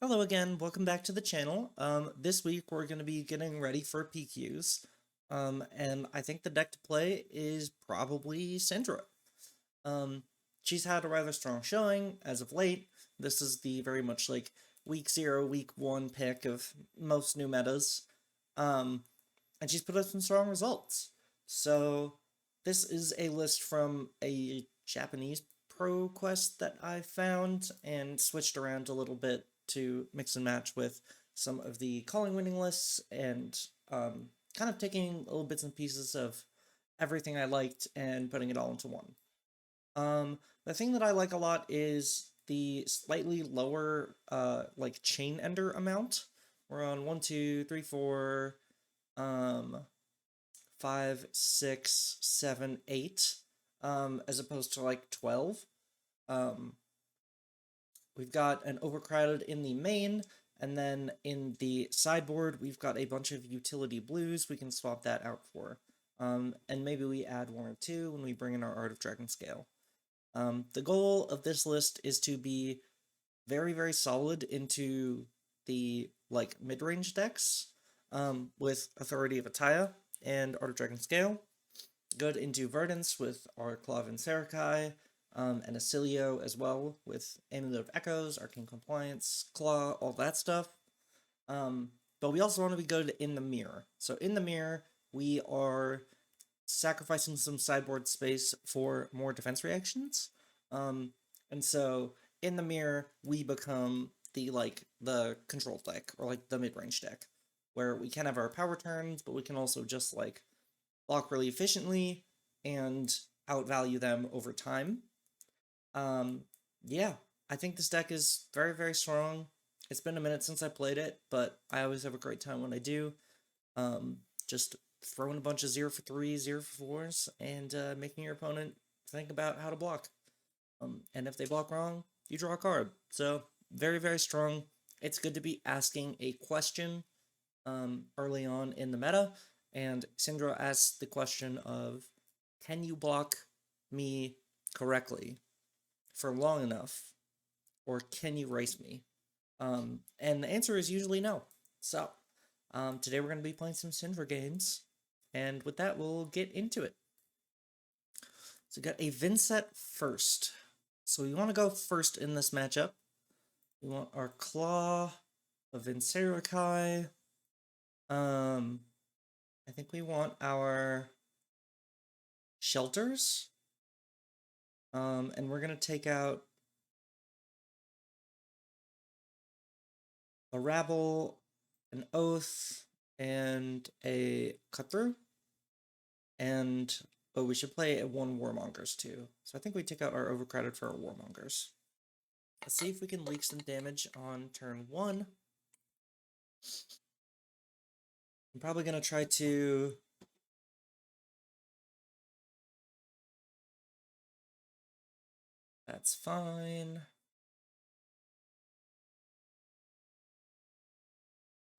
Hello again, welcome back to the channel. This week we're going to be getting ready for PQs, and I think the deck to play is probably Cindra. Um, she's had a rather strong showing as of late. This is the very much like week 0, week 1 pick of most new metas, um, and she's put up some strong results. So this is a list from a Japanese ProQuest that I found and switched around a little bit to mix and match with some of the calling winning lists and kind of taking little bits and pieces of everything I liked and putting it all into one. The thing that I like a lot is the slightly lower like chain ender amount. We're on 1, 2, 3, 4, um, 5, 6, 7, 8, as opposed to like 12. Um, we've got an overcrowded in the main, and then in the sideboard, we've got a bunch of utility blues we can swap that out for. And maybe we add 1 or 2 when we bring in our Art of Dragon Scale. The goal of this list is to be very, very solid into the like mid-range decks, with Authority of Ataya and Art of Dragon Scale. Good into Verdance with our Claw and Serakai, and Acilio as well with Amulet of Echoes, Arcane Compliance, Claw, all that stuff. But we also want to be good in the mirror. So in the mirror, we are sacrificing some sideboard space for more defense reactions. And so in the mirror, we become the control deck or like the mid-range deck, where we can have our power turns, but we can also just like block really efficiently and outvalue them over time. Um, yeah, I think this deck is very, very strong. It's been a minute since I played it, but I always have a great time when I do. Just throwing a bunch of 0 for 3, 0 for 4s, and making your opponent think about how to block. And if they block wrong, you draw a card. So, very, very strong. It's good to be asking a question early on in the meta, and Cindra asks the question of, can you block me correctly for long enough, or can you race me? And the answer is usually no. So, today we're going to be playing some Cindra games, and with that, we'll get into it. So, we got a Vincent first. So, we want to go first in this matchup. We want our Claw, a Vincerakai. I think we want our shelters. And we're gonna take out a rabble, an oath, and a cut through. And we should play a 1 warmongers too. So I think we take out our overcrowded for our warmongers. Let's see if we can leak some damage on turn 1. I'm probably gonna try to that's fine.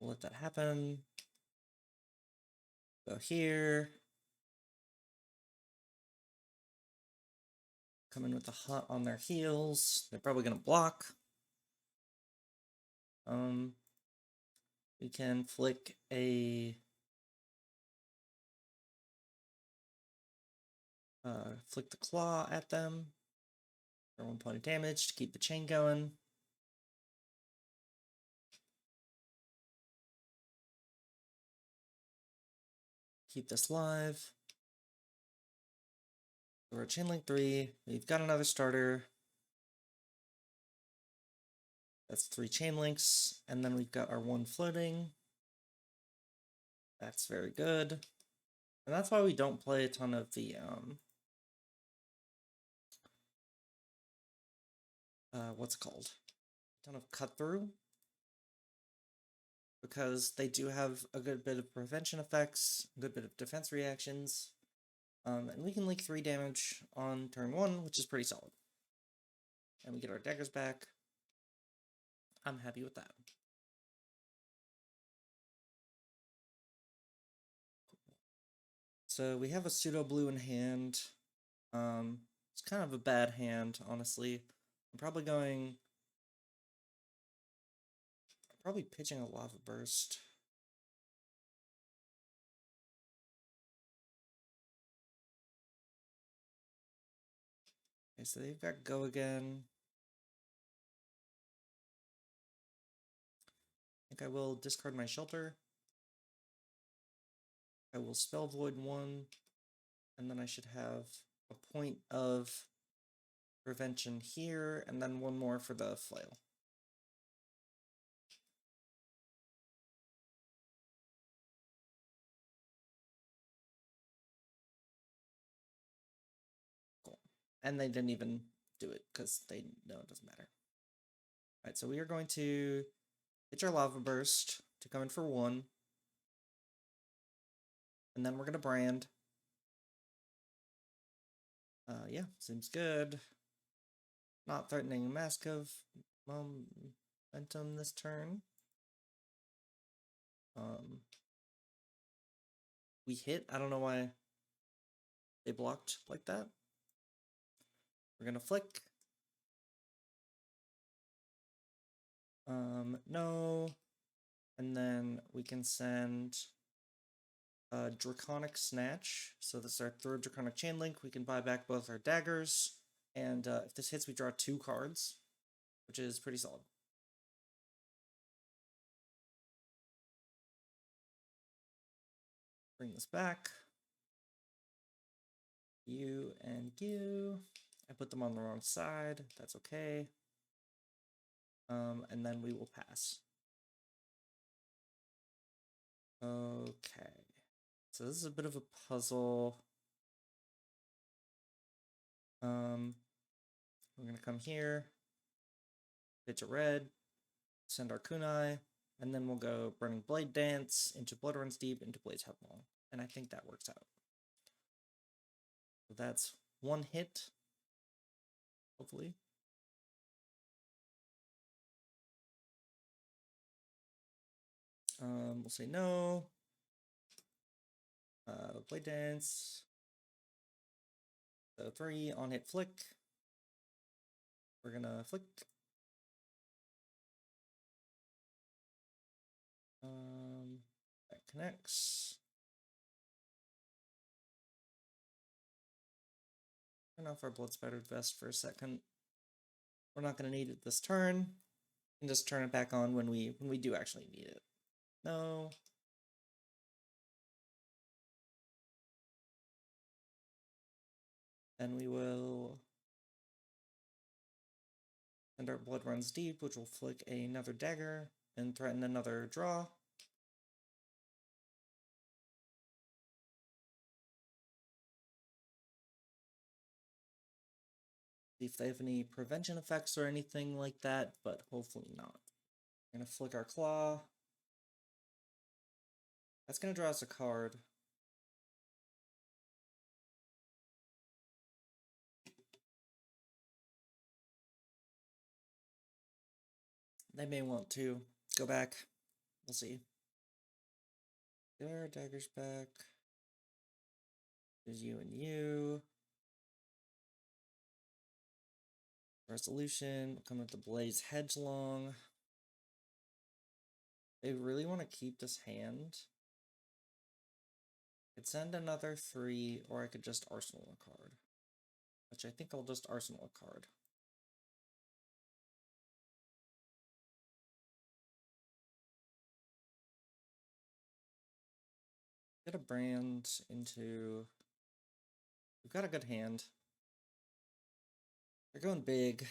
We'll let that happen. Go here. Come in with the hot on their heels. They're probably gonna block. We can flick a flick the claw at them for 1 point of damage to keep the chain going. Keep this live. We're at chain link 3. We've got another starter. That's 3 chain links, and then we've got our 1 floating. That's very good. And that's why we don't play a ton of the what's it called? A ton of cut through. Because they do have a good bit of prevention effects, a good bit of defense reactions. And we can leak 3 damage on turn 1, which is pretty solid. And we get our daggers back. I'm happy with that. So we have a pseudo blue in hand. It's kind of a bad hand, honestly. I'm probably going probably pitching a lava burst. Okay, so they've got go again. I think I will discard my shelter. I will spell void 1, and then I should have a point of prevention here, and then one more for the flail. Cool. And they didn't even do it because they know it doesn't matter. All right, so we are going to pitch our lava burst to come in for 1. And then we're going to brand. Yeah, seems good. Not threatening Mask of Momentum this turn. We hit. I don't know why they blocked like that. We're going to flick. No. And then we can send Draconic Snatch. So this is our 3rd Draconic Chain Link. We can buy back both our daggers. And if this hits, we draw 2 cards, which is pretty solid. Bring this back. You and you. I put them on the wrong side. That's okay. And then we will pass. Okay. So this is a bit of a puzzle. We're gonna come here, pitch a red, send our kunai, and then we'll go Burning Blade Dance into Blood Runs Deep into Blaze Headlong. And I think that works out. So that's 1 hit, hopefully. We'll say no. Blade Dance. So 3 on hit flick. We're gonna flick. That connects. Turn off our Blood Spattered Vest for a second. We're not gonna need it this turn. And just turn it back on when we do actually need it. No. Then we will send our Blood Runs Deep, which will flick another dagger and threaten another draw. See if they have any prevention effects or anything like that, but hopefully not. We're gonna flick our claw. That's gonna draw us a card. They may want to go back. We'll see. Get our daggers back. There's you and you. Resolution. We'll come with the Blaze Hedgelong. They really want to keep this hand. I could send another 3, or I could just arsenal a card. Which I think I'll just arsenal a card. Get a brand into... We've got a good hand. They're going big.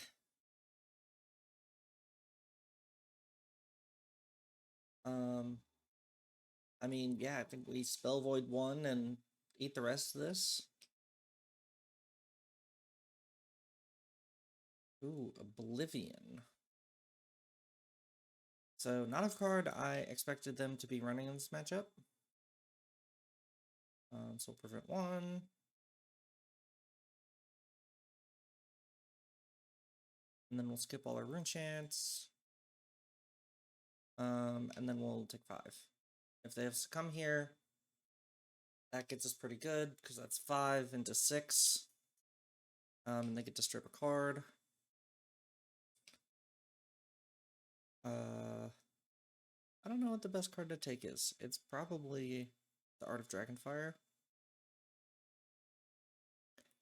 I mean, yeah, I think we spell void 1 and eat the rest of this. Ooh, Oblivion. So, not a card I expected them to be running in this matchup. So we'll prevent 1. And then we'll skip all our rune chants. And then we'll take 5. If they have to come here, that gets us pretty good, because that's 5 into 6. And they get to strip a card. know what the best card to take is. It's probably the Art of Dragonfire.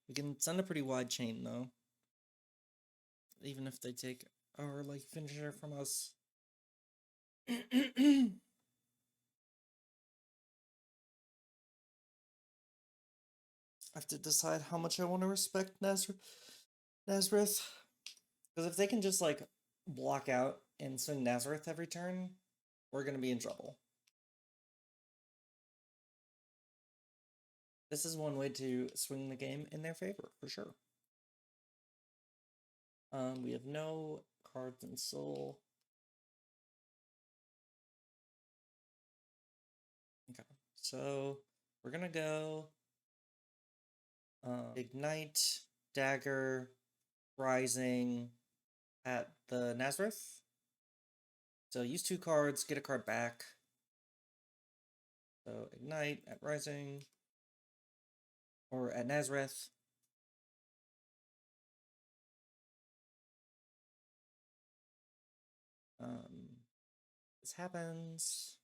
We can send a pretty wide chain, though. Even if they take our, like, finisher from us. I have to decide how much I want to respect Nazareth. Because if they can just, like, block out and swing Nazareth every turn, we're going to be in trouble. This is one way to swing the game in their favor, for sure. We have no cards in Soul. Okay, so we're gonna go Ignite, Dagger, Rising at the Nazareth. So use 2 cards, get a card back. So Ignite at Rising, or at Nazareth. This happens.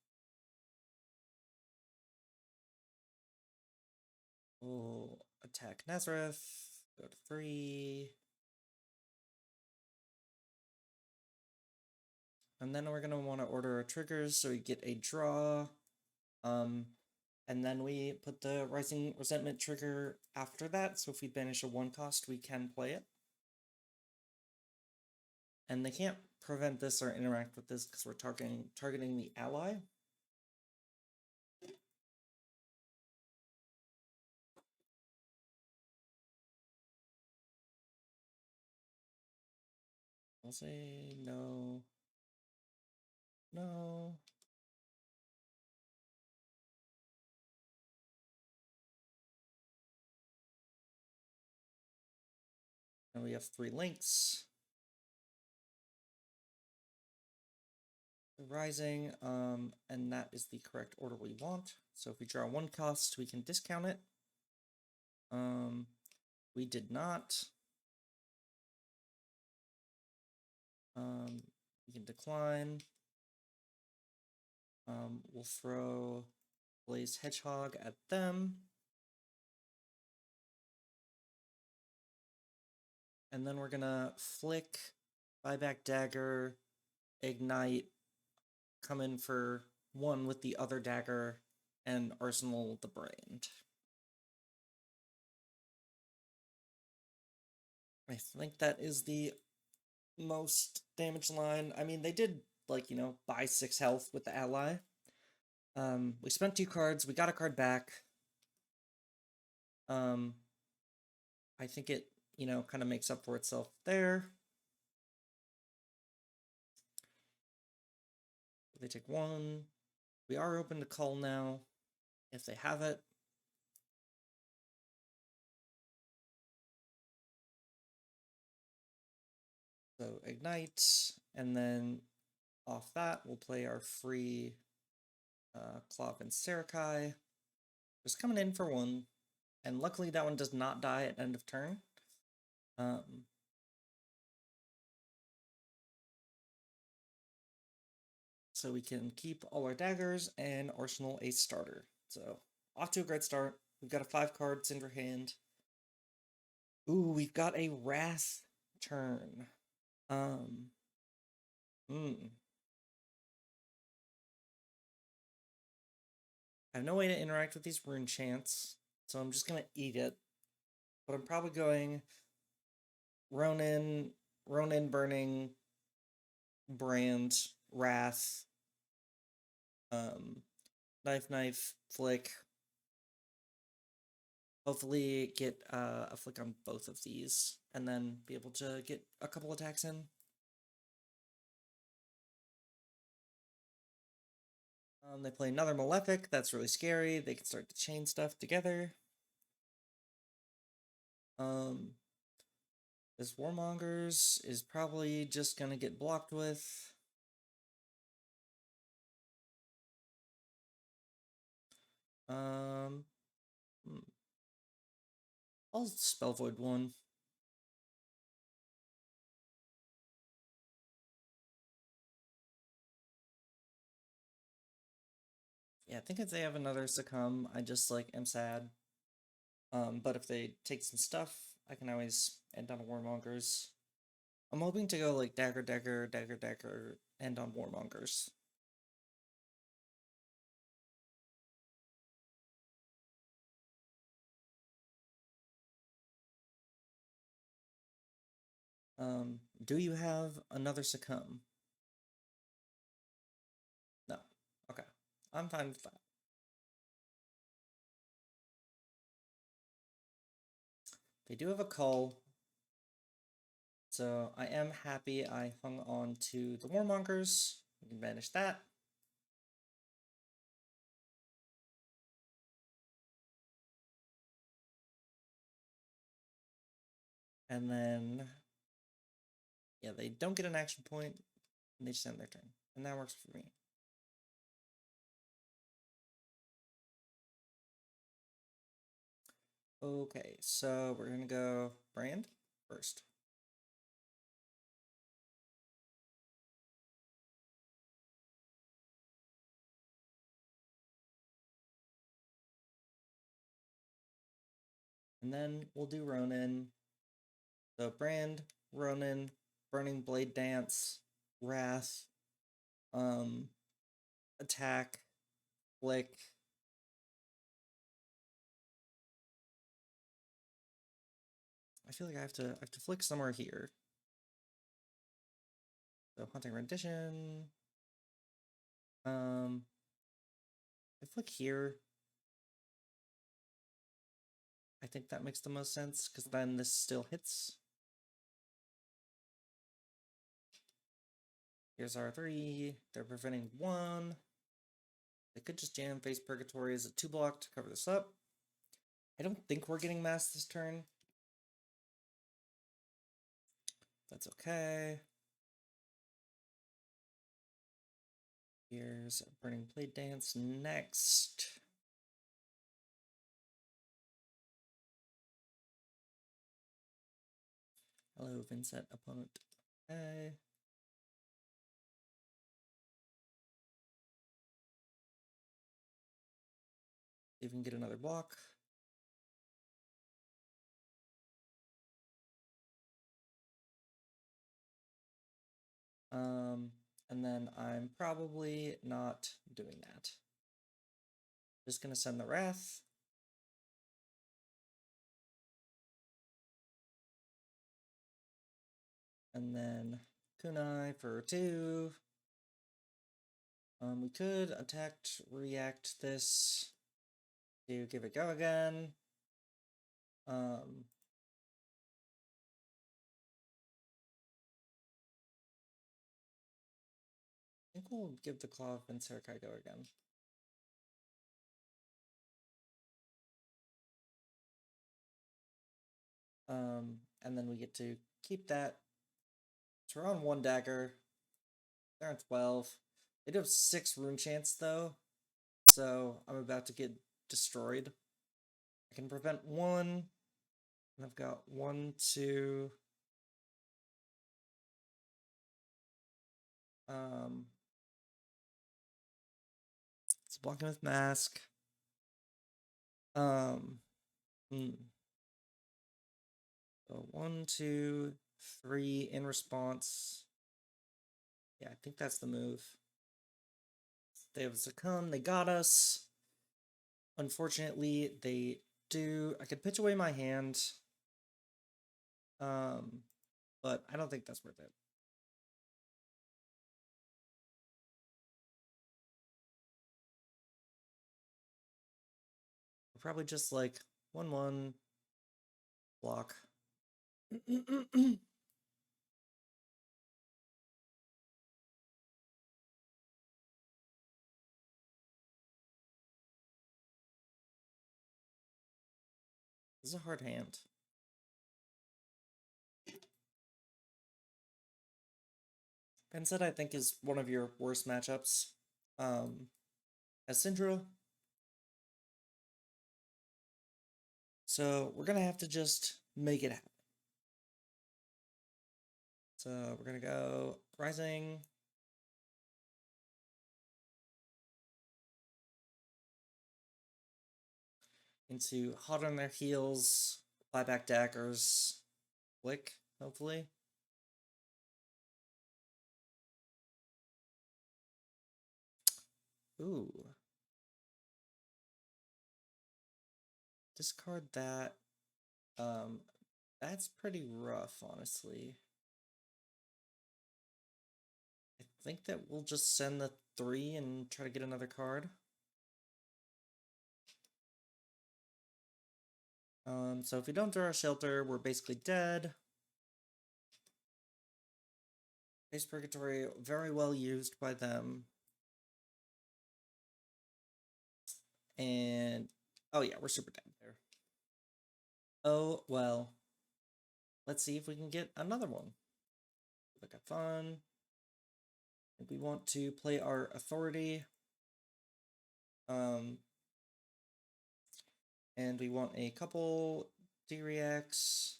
We'll attack Nazareth, go to 3. And then we're going to want to order our triggers so we get a draw. And then we put the Rising Resentment trigger after that, so if we banish a 1 cost, we can play it. And they can't prevent this or interact with this because we're targeting the ally. I'll say no. No. And we have 3 links. Rising, and that is the correct order we want. So if we draw 1 cost, we can discount it. We did not. We can decline. We'll throw Blaze Hedgehog at them. And then we're gonna flick, buyback Dagger, Ignite, come in for 1 with the other dagger, and Arsenal the Brand. I think that is the most damage line. I mean, they did, like, you know, buy 6 health with the ally. We spent 2 cards, we got a card back. I think it, you know, kind of makes up for itself there. They take 1. We are open to call now, if they have it. So Ignite, and then off that, we'll play our free Clov and Serakai. Just coming in for 1, and luckily that one does not die at end of turn. So we can keep all our daggers and Arsenal a starter. So off to a great start. We've got a 5-card Cindra hand. Ooh, we've got a Wrath turn. I have no way to interact with these rune chants, so I'm just gonna eat it. But I'm probably going Ronin, Burning, Brand, Wrath, Knife, Flick. Hopefully get a flick on both of these, and then be able to get a couple attacks in. They play another Malefic, that's really scary. They can start to chain stuff together. This Warmongers is probably just gonna get blocked with. I'll Spell Void 1. Yeah, I think if they have another succumb, I just like am sad. But if they take some stuff, I can always end on Warmongers. I'm hoping to go like dagger, dagger, dagger, dagger, end on Warmongers. Do you have another succumb? No. Okay. I'm fine with that. They do have a cull, so I am happy I hung on to the Warmongers. We can banish that. And then, yeah, they don't get an action point, and they just end their turn. And that works for me. Okay, so we're gonna go Brand first. And then we'll do Ronin. So Brand, Ronin, Burning Blade Dance, Wrath, Attack, Flick. I feel like I have to flick somewhere here. So Haunting Rendition. I flick here. I think that makes the most sense, because then this still hits. Here's R3. They're preventing 1. They could just jam Face Purgatory as a 2-block to cover this up. I don't think we're getting mass this turn. That's okay. Here's Burning Blade Dance next. Hello, Vincent, opponent. Okay. See if we can get another block. And then I'm probably not doing that. Just gonna send the Wrath. And then Kunai for 2. We could attack, react this to give it go again. I think we'll give the Claw of Vincerkai go again. And then we get to keep that. So we're on 1 dagger. They're on 12. They do have 6 rune chants though, so I'm about to get destroyed. I can prevent 1, and I've got 1, 2. It's blocking with mask. So 1, 2, 3 in response. Yeah, I think that's the move. They have succumbed, they got us. Unfortunately, they do. I could pitch away my hand. But I don't think that's worth it. We're probably just like 1/1 block. This is a hard hand. Vincent, I think, is one of your worst matchups. As Cindra. So we're gonna have to just make it happen. So we're gonna go Rising. into hot on their heels, apply back daggers, flick, hopefully. Ooh. Discard that. That's pretty rough, honestly. I think that we'll just send the 3 and try to get another card. So if we don't draw a shelter, we're basically dead. Base Purgatory, very well used by them. And, oh yeah, we're super dead there. Oh, well. Let's see if we can get another one. Look at fun. If we want to play our authority. And we want a couple D-reacts.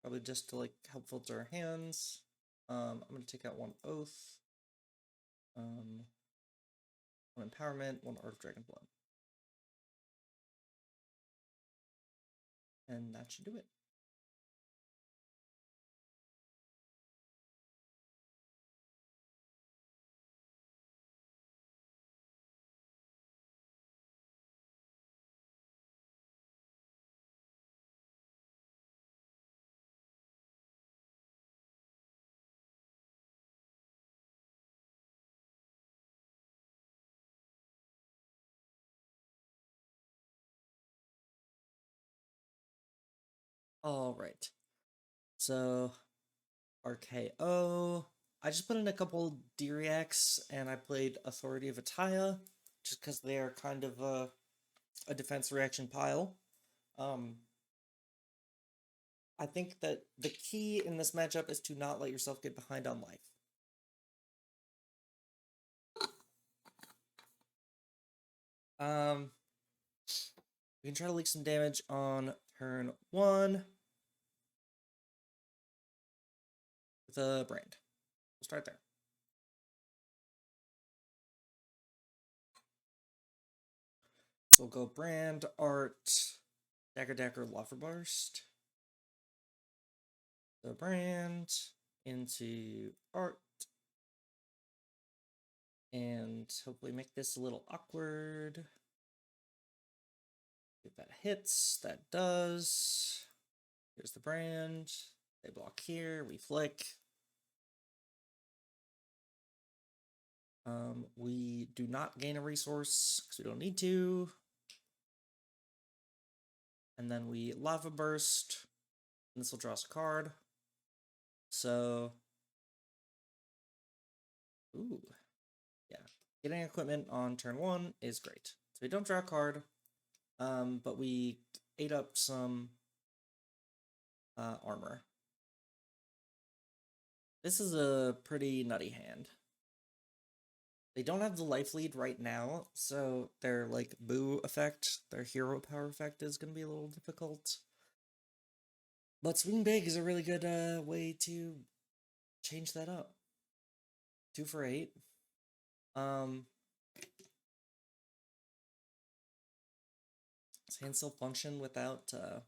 Probably just to like help filter our hands. I'm gonna take out 1 Oath. 1 Empowerment, 1 Art of Dragonblood. And that should do it. Alright. So, RKO. I just put in a couple D-reacts and I played Authority of Ataya, just because they are kind of a defense reaction pile. I think that the key in this matchup is to not let yourself get behind on life. We can try to leak some damage on turn 1 with a brand. We'll start there. So we'll go brand, art, dagger, lava burst. The brand into art. And hopefully make this a little awkward. If that hits, that does. Here's the brand. They block here, we flick. We do not gain a resource because we don't need to. And then we lava burst. And this will draw us a card. So, ooh, yeah. Getting equipment on turn 1 is great. So we don't draw a card, but we ate up some armor. This is a pretty nutty hand. They don't have the life lead right now, so their like boo effect, their hero power effect is going to be a little difficult. But swing big is a really good way to change that up. 2 for 8. Does hand still function without I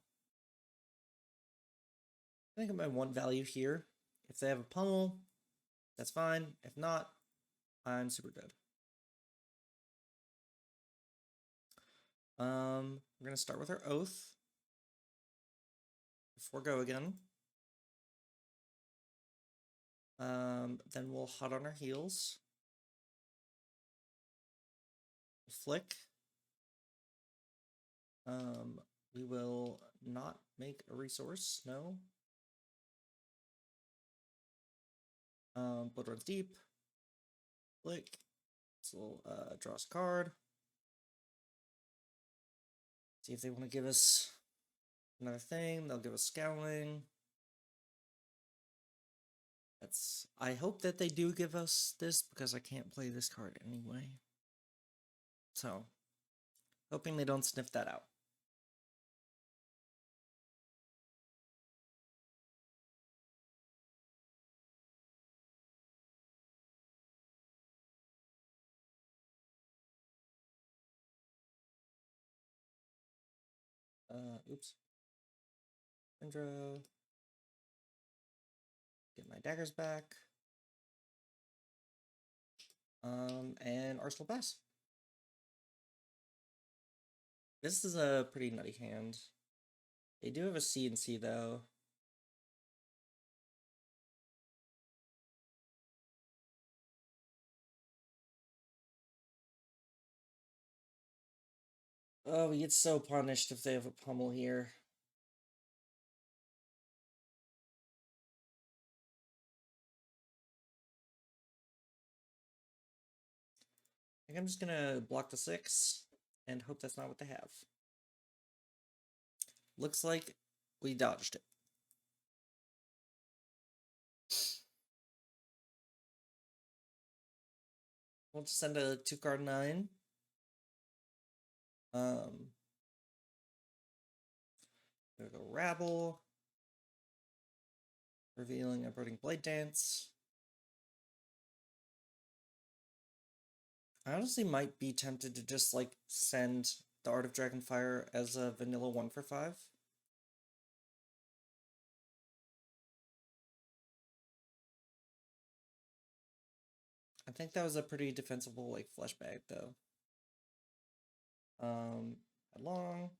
think my 1 value here. If they have a pummel, that's fine. If not, I'm super good. We're gonna start with our oath. Forgo again. Then we'll hot on our heels. Flick. We will not make a resource, no. Blood runs deep. Flick. So we'll draw us a card. See if they want to give us another thing. They'll give us Scowling. I hope that they do give us this because I can't play this card anyway. So, hoping they don't sniff that out. Oops. Cindra. Get my daggers back. And Arsenal Pass. This is a pretty nutty hand. They do have a C and C though. Oh, we get so punished if they have a pummel here. I think I'm just gonna block the 6 and hope that's not what they have. Looks like we dodged it. We'll just send a 2-card 9. Gonna go Rabble. Revealing a Burning Blade Dance. I honestly might be tempted to just like send the Art of Dragonfire as a vanilla 1 for 5. I think that was a pretty defensible like flesh bag though. Long.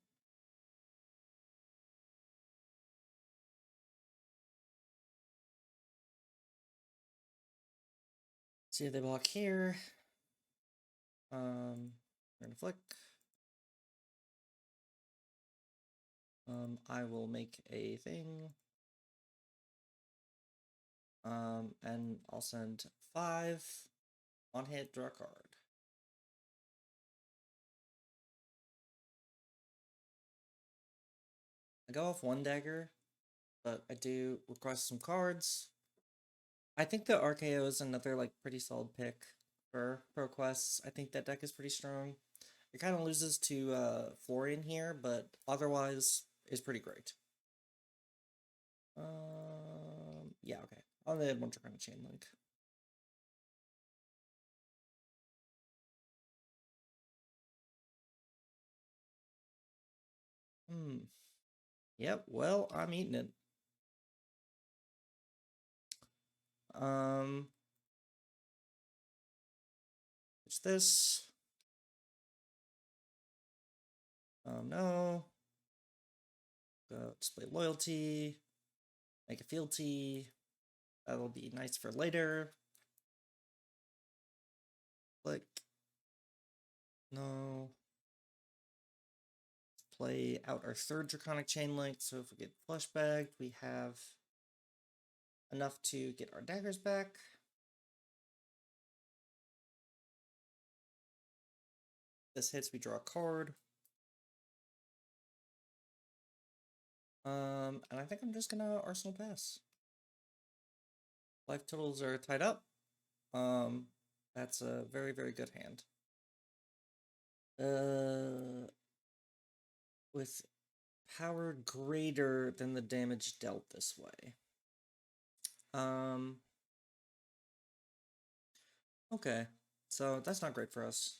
See if they block here. We're gonna flick. I will make a thing. And I'll send 5 on hit, draw a card. I go off 1 dagger, but I do request some cards. I think the RKO is another like pretty solid pick for ProQuest. I think that deck is pretty strong. It kind of loses to Florian here, but otherwise is pretty great. Yeah, okay. I'll add 1 Draconic Chain Link. Yep, well, I'm eating it. It's this. No. Go display loyalty. Make a fealty. That'll be nice for later. Click. No. Play out our 3rd Draconic Chain Link, so if we get flush bagged, we have enough to get our daggers back. This hits, we draw a card. And I think I'm just gonna Arsenal Pass. Life totals are tied up. That's a very, very good hand. With power greater than the damage dealt this way. Okay, so that's not great for us.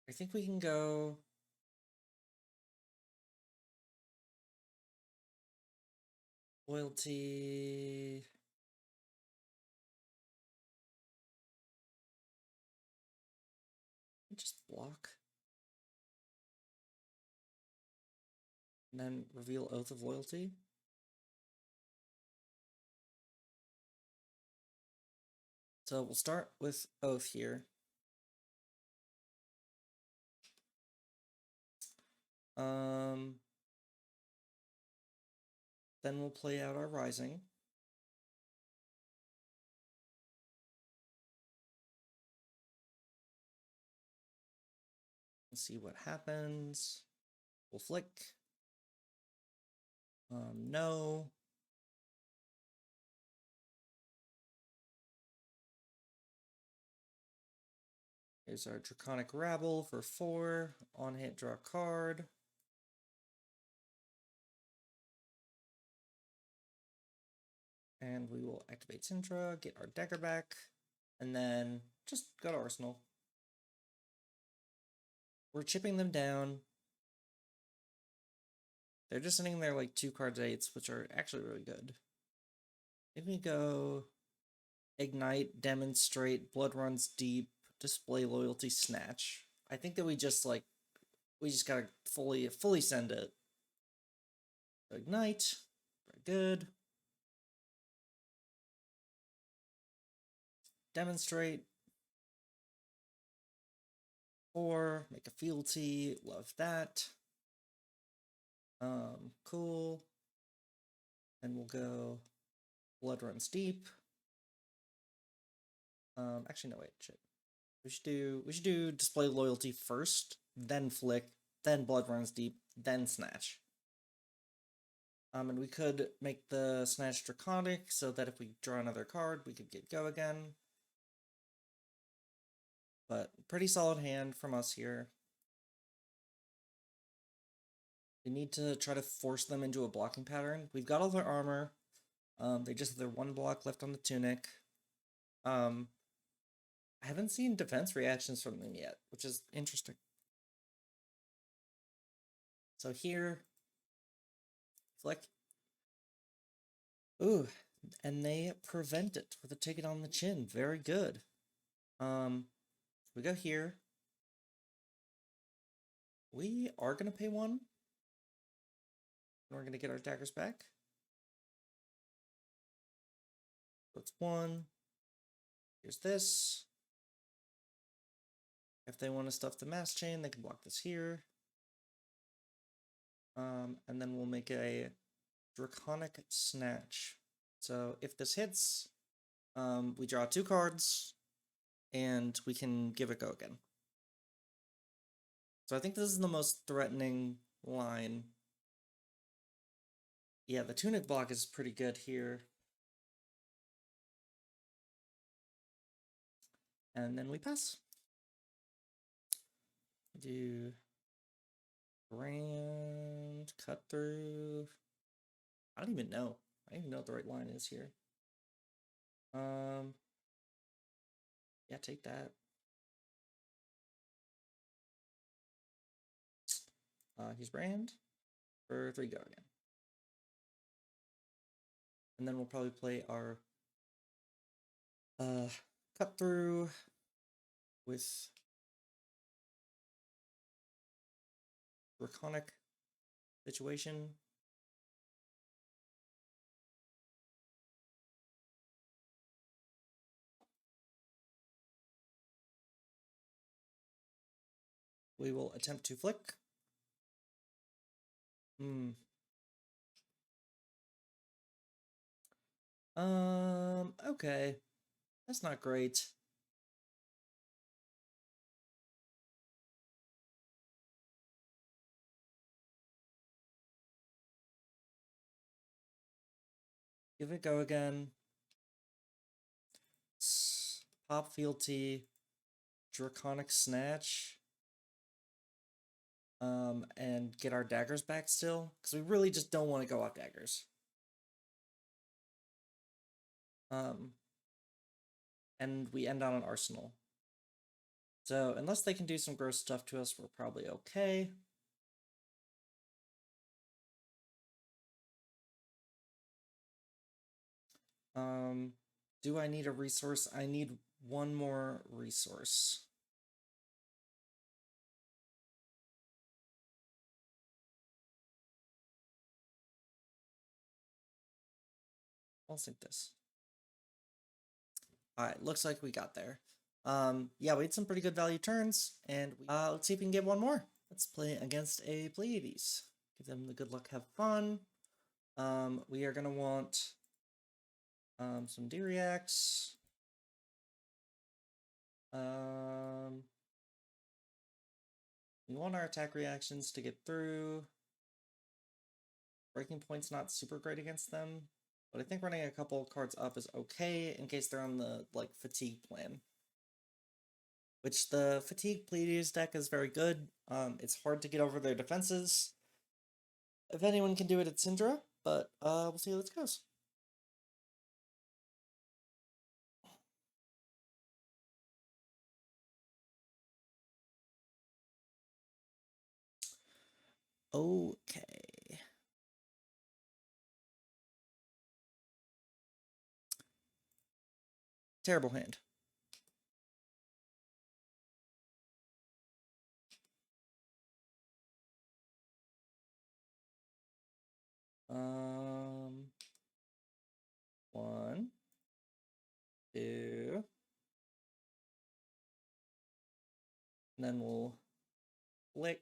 I think we can go loyalty. Just block. And then reveal Oath of Loyalty. So we'll start with Oath here. Then we'll play out our Rising. Let's see what happens. We'll flick. No. Here's our Draconic Rabble for 4. On hit, draw a card. And we will activate Cindra, get our dagger back, and then just go to Arsenal. We're chipping them down. They're just sitting there like 2 cards 8s, which are actually really good. If we go Ignite, Demonstrate, Blood Runs Deep, Display Loyalty, Snatch. I think that we just gotta fully send it. Ignite, very good. Demonstrate. 4, make a fealty, love that. Cool. And we'll go Blood Runs Deep. Actually no, wait, shit. We should do Display Loyalty first, then Flick, then Blood Runs Deep, then Snatch. And we could make the Snatch Draconic so that if we draw another card, we could get go again. But pretty solid hand from us here. We need to try to force them into a blocking pattern. We've got all their armor. They just have their 1 block left on the tunic. I haven't seen defense reactions from them yet, which is interesting. So here, Flick. Ooh, and they prevent it with a Take It on the Chin. Very good. We go here. We are gonna pay 1. And we're gonna get our daggers back. That's 1. Here's this. If they want to stuff the mass chain, they can block this here. And then we'll make a Draconic Snatch. So if this hits, we draw 2 cards, and we can give it go again. So I think this is the most threatening line. Yeah, the tunic block is pretty good here. And then we pass. Do Grand Cut Through. I don't even know. I don't even know what the right line is here. Yeah, take that. He's Brand for 3 go again. And then we'll probably play our Cut Through with Draconic Situation. We will attempt to flick. Okay. That's not great. Give it go again. Pop Fealty, Draconic Snatch. And get our daggers back still, because we really just don't want to go off daggers. And we end on an arsenal. So unless they can do some gross stuff to us, we're probably okay. Do I need a resource? I need 1 more resource. I'll sink this. Alright, looks like we got there. Yeah, we had some pretty good value turns, and let's see if we can get 1 more. Let's play against a Pleiades. Give them the good luck, have fun. We are gonna want some D-Reacts. We want our attack reactions to get through. Breaking Point's not super great against them, but I think running a couple cards up is okay in case they're on the, like, Fatigue plan. Which the Fatigue Pleiades deck is very good. It's hard to get over their defenses. If anyone can do it, it's Cindra, but we'll see how this goes. Okay. Terrible hand. One, two, and then we'll flick.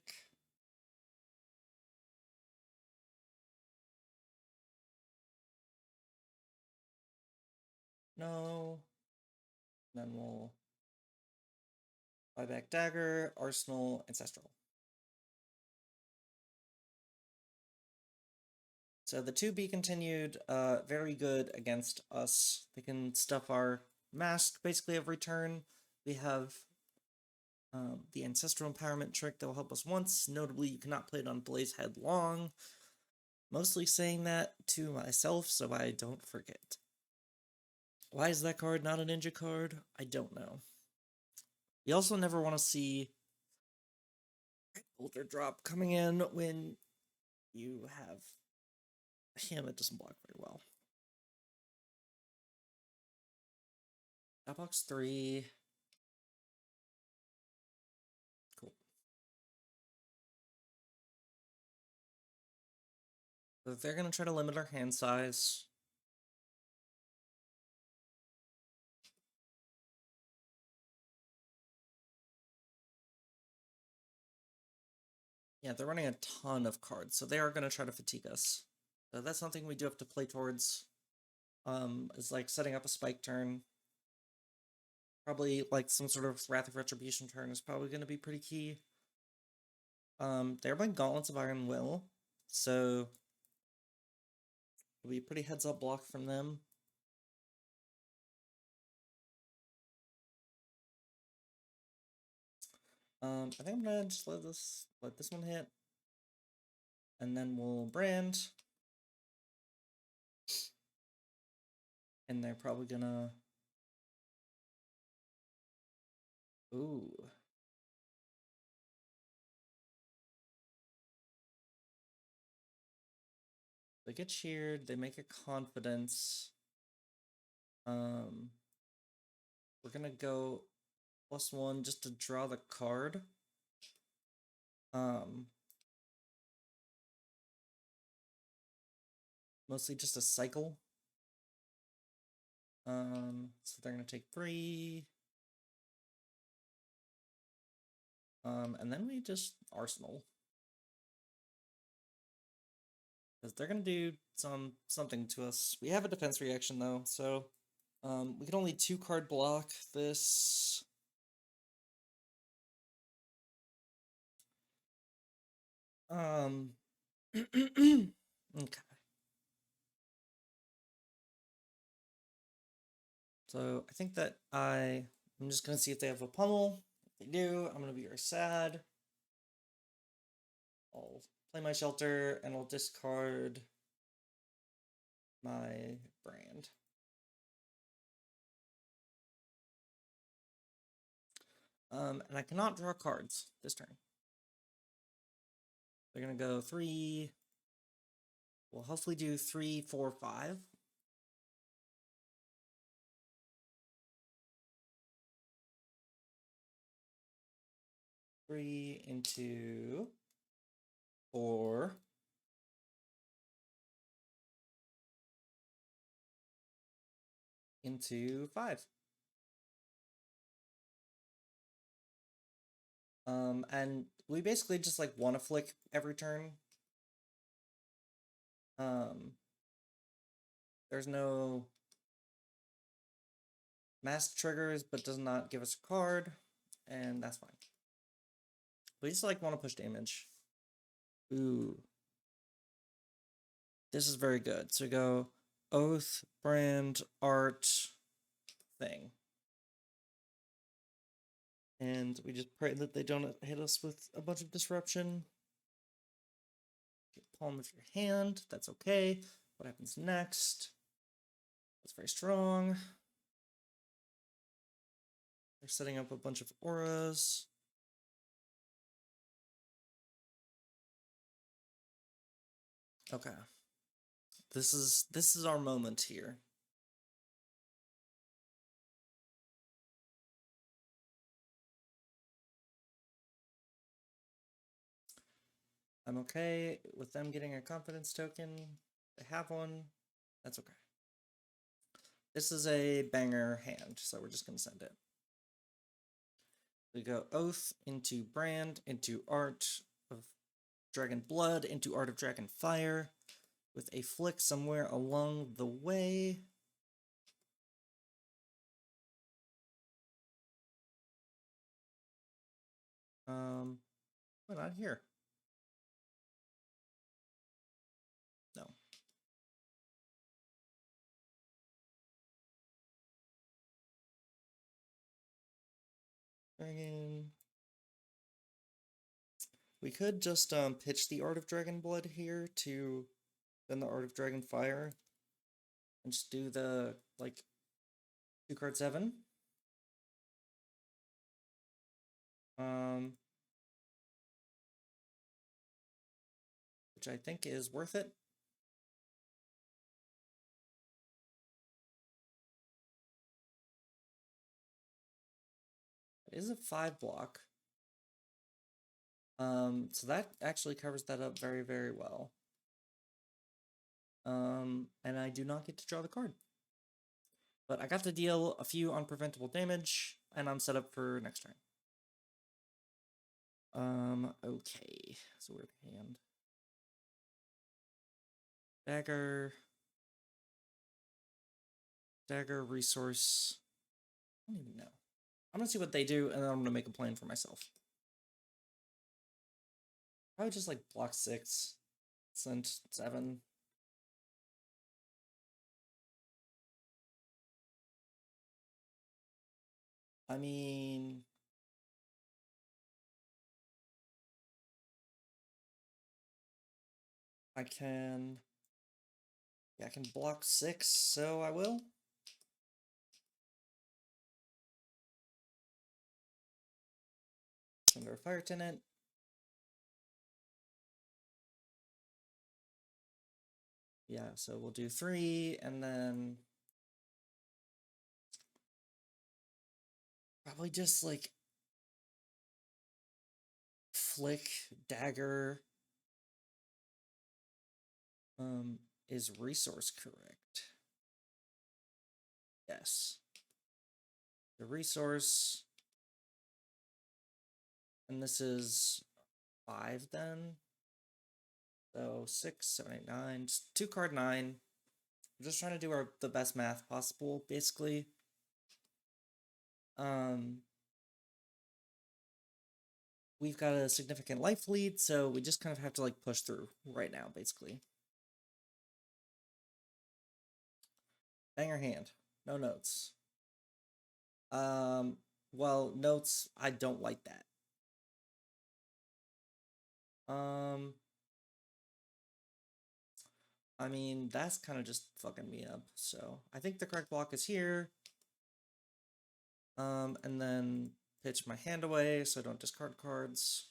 No. Then we'll buyback dagger, arsenal, ancestral. So the 2 be continued, very good against us. They can stuff our mask basically every turn. We have the ancestral empowerment trick that will help us once. Notably, you cannot play it on Blaze Headlong. Mostly saying that to myself so I don't forget. Why is that card not a ninja card? I don't know. You also never want to see Boulder Drop coming in when you have him. It doesn't block very well. That box 3. Cool. So they're going to try to limit our hand size. Yeah, they're running a ton of cards, so they are going to try to fatigue us. So that's something we do have to play towards. Is like setting up a spike turn. Probably like some sort of Wrath of Retribution turn is probably going to be pretty key. They're playing Gauntlets of Iron Will, so it'll be a pretty heads-up block from them. I think I'm gonna just let this one hit, and then we'll brand, and they're probably gonna. Ooh. They get cheered. They make a confidence. We're gonna go +1 just to draw the card. Mostly just a cycle. So they're gonna take 3. And then we just arsenal. Because they're gonna do something to us. We have a defense reaction though, so we can only 2-card block this. Okay. So I think that I'm just gonna see if they have a pummel. If they do, I'm gonna be very sad. I'll play my shelter and I'll discard my brand. And I cannot draw cards this turn. They're gonna go 3. We'll hopefully do 3, 4, 5. Three into 4. Into 5. And we basically just like want to flick every turn. There's no mask triggers, but does not give us a card, and that's fine. We just like want to push damage. Ooh. This is very good. So we go Oath, Brand, Art, Thing. And we just pray that they don't hit us with a bunch of disruption. Get palm of your hand. That's okay. What happens next? That's very strong. They're setting up a bunch of auras. Okay. This is our moment here. I'm okay with them getting a confidence token. They have one. That's okay. This is a banger hand, so we're just gonna send it. We go Oath into Brand, into Art of Dragon Blood, into Art of Dragon Fire, with a flick somewhere along the way. Why not here? No. Dragon. We could just pitch the Art of Dragon Blood here to then the Art of Dragon Fire, and just do the like 2-card 7. Which I think is worth it. It is a 5 block. So that actually covers that up very, very well. And I do not get to draw the card. But I got to deal a few unpreventable damage, and I'm set up for next turn. Okay. So weird hand. Dagger. Dagger, resource. I don't even know. I'm gonna see what they do, and then I'm gonna make a plan for myself. Probably just like block 6, send 7. I mean, I can block 6, so I will. Under Fire Tenant. Yeah, so we'll do 3, and then probably just like flick dagger. Is resource correct? Yes. The resource, and this is 5 then. So 6, 7, 8, 9, just 2-card 9. We're just trying to do the best math possible, basically. We've got a significant life lead, so we just kind of have to like push through right now, basically. Banger hand. No notes. Well, notes, I don't like that. I mean, that's kind of just fucking me up, so I think the correct block is here. And then pitch my hand away so I don't discard cards.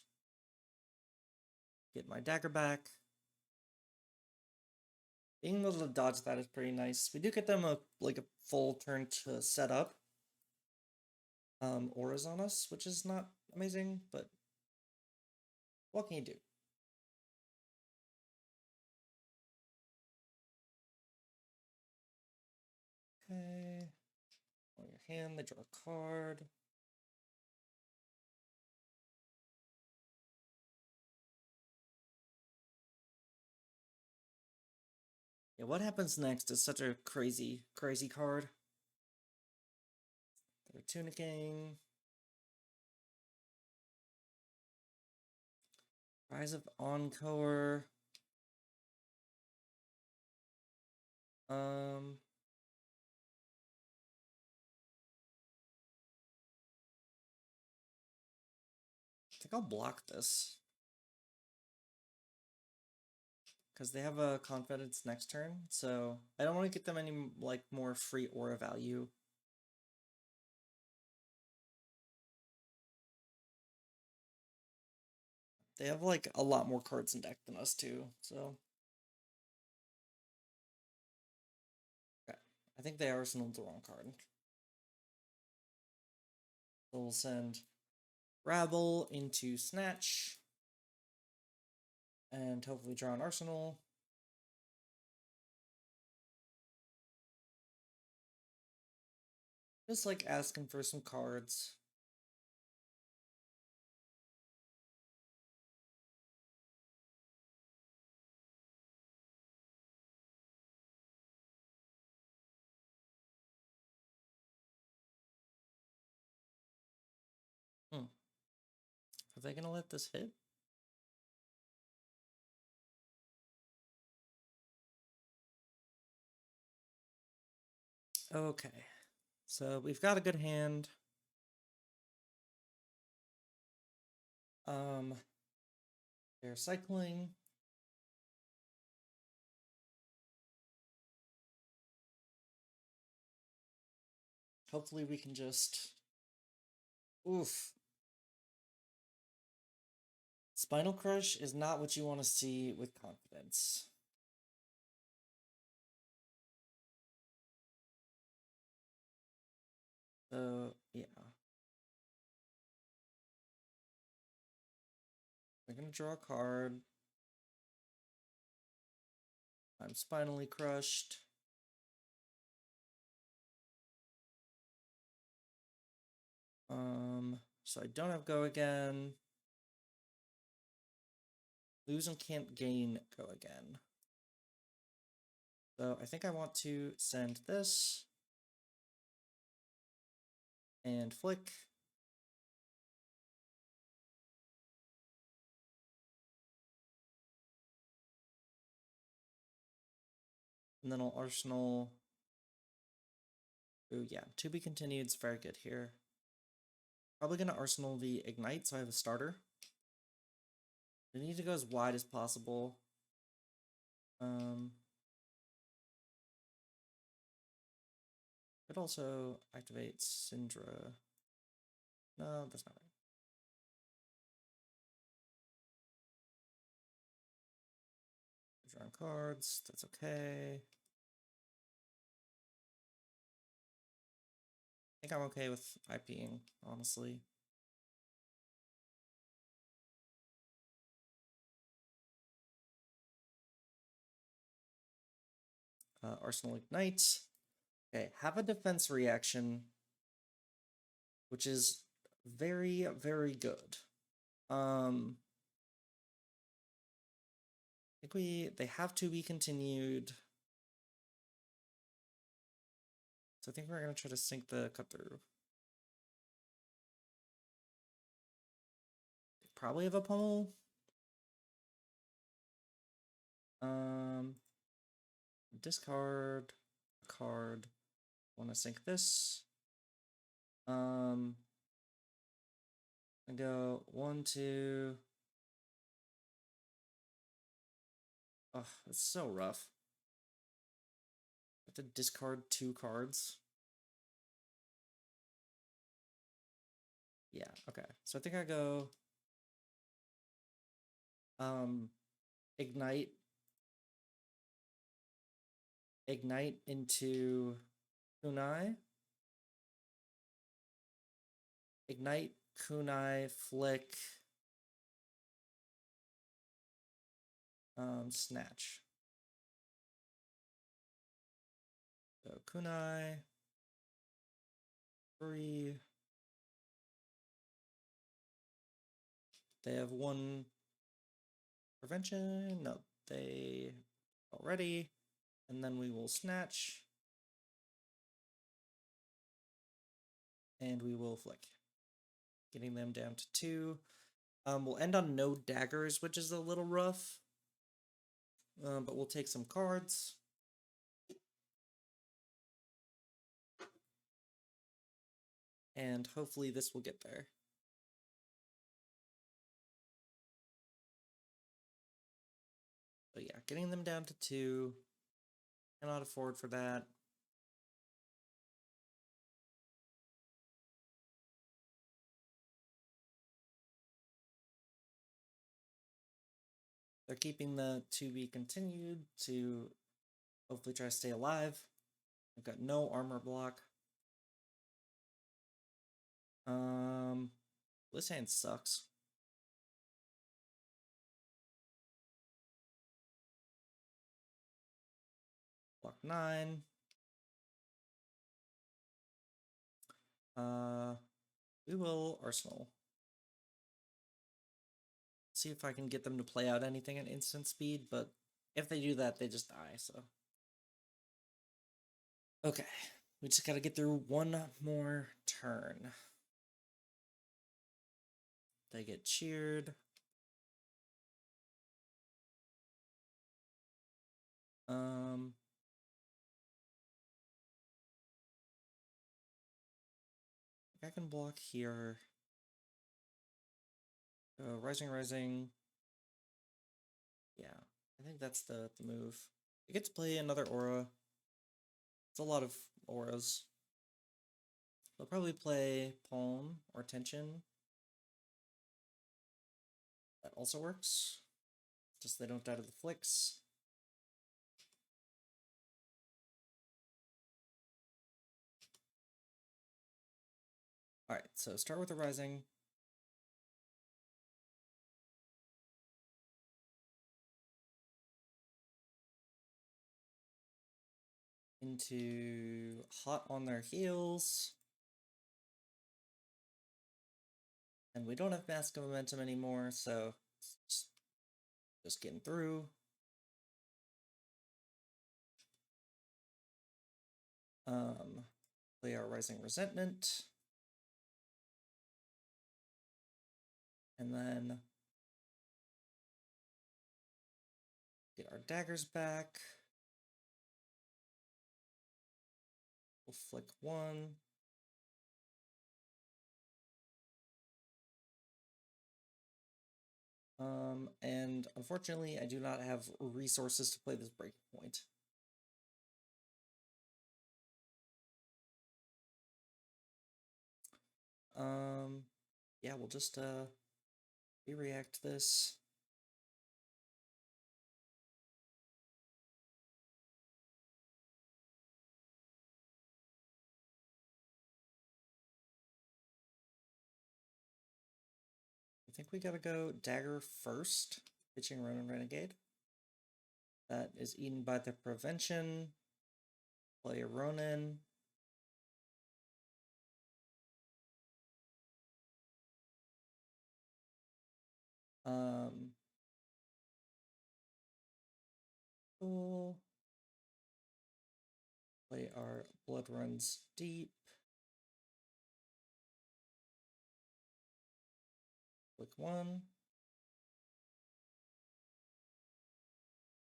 Get my dagger back. Being able to dodge that is pretty nice. We do get them a full turn to set up. Auras on us, which is not amazing, but what can you do? Okay. On your hand, they draw a card. Yeah, what happens next is such a crazy, crazy card. They're tunicking. Rise of Encore. I think I'll block this. Because they have a confidence next turn, so I don't want to get them any like more free aura value. They have like a lot more cards in deck than us too, so okay. I think they arsenaled the wrong card. So we'll send Rabble into Snatch. and hopefully draw an arsenal. Just like asking for some cards. Are they gonna let this hit? Okay. So we've got a good hand. They're cycling. Hopefully we can just... Oof. Spinal Crush is not what you want to see with confidence. So, yeah. We're gonna draw a card. I'm spinally crushed. So I don't have go again. Lose and can't gain go again. So I think I want to send this. And flick. And then I'll arsenal. Ooh, yeah, to be continued is very good here. Probably gonna arsenal the ignite, so I have a starter. I need to go as wide as possible. Could also activate Cindra. No, that's not right. Drawing cards, that's okay. I think I'm okay with IPing, honestly. Arsenal Ignite. Okay, have a defense reaction, which is very, very good. I think they have to be continued. So I think we're gonna try to sink the cut through. They probably have a pummel. Discard a card. Want to sink this. I go 1, 2. Oh, it's so rough. I have to discard 2 cards. Yeah, okay. So I think I go ignite into kunai. Ignite, kunai, flick, snatch. So kunai, 3. They have 1 prevention. No, they already. And then we will snatch. And we will flick. Getting them down to 2. We'll end on no daggers, which is a little rough. But we'll take some cards. And hopefully this will get there. But yeah, getting them down to 2. Cannot afford for that. They're keeping the to be continued to hopefully try to stay alive. I've got no armor block. This hand sucks. 9. We will Arsenal. See if I can get them to play out anything at instant speed, but if they do that, they just die, so. Okay, we just gotta get through one more turn. They get cheered. I can block here. Rising, rising. Yeah, I think that's the move. I get to play another aura. It's a lot of auras. They'll probably play Palm or Tension. That also works. Just they don't die to the flicks. Alright, so start with the Rising. Into Hot on their heels. And we don't have Mask of Momentum anymore, so just getting through. Play our Rising Resentment. And then get our daggers back. We'll flick 1. And unfortunately, I do not have resources to play this breaking point. Yeah, we'll just react this. I think we gotta go dagger first, pitching Ronin Renegade. That is eaten by the prevention. Play a Ronin. Cool. Play our Blood Runs Deep. Click 1.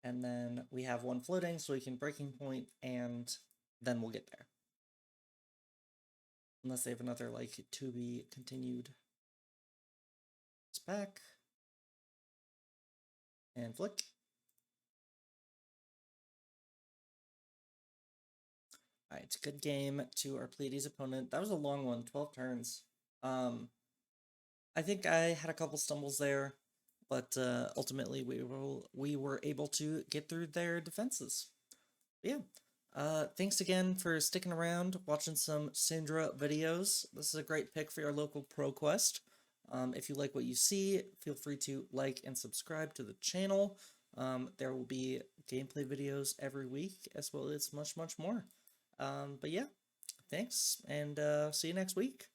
And then we have 1 floating, so we can breaking point, and then we'll get there. Unless they have another, like, to be continued. It's back. And flick. Alright, good game to our Pleiades opponent. That was a long one, 12 turns. I think I had a couple stumbles there, but ultimately we were able to get through their defenses. But yeah, thanks again for sticking around, watching some Cindra videos. This is a great pick for your local ProQuest. If you like what you see, feel free to like and subscribe to the channel. There will be gameplay videos every week, as well as much more. But yeah, thanks, and see you next week.